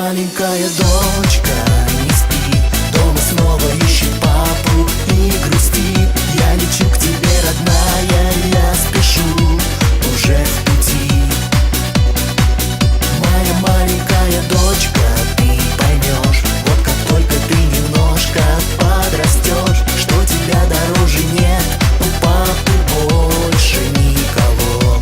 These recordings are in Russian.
маленькая дочка не спит, дома снова ищет папу и грустит. Я лечу к тебе, родная, я спешу, уже в пути. Моя маленькая дочка, ты поймешь, вот как только ты немножко подрастешь, что тебя дороже нет, у папы больше никого.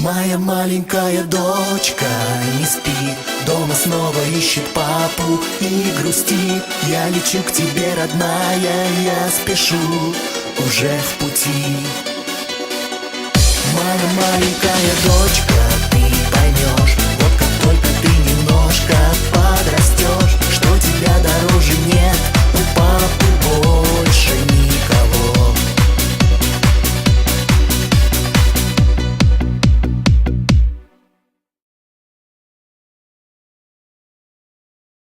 Моя маленькая дочка не спит, дома снова ищет папу и грустит. Я лечу к тебе, родная, я спешу, уже в пути. Моя маленькая дочка, ты поймешь, вот как только ты немножко подрастешь, что тебя дороже нет.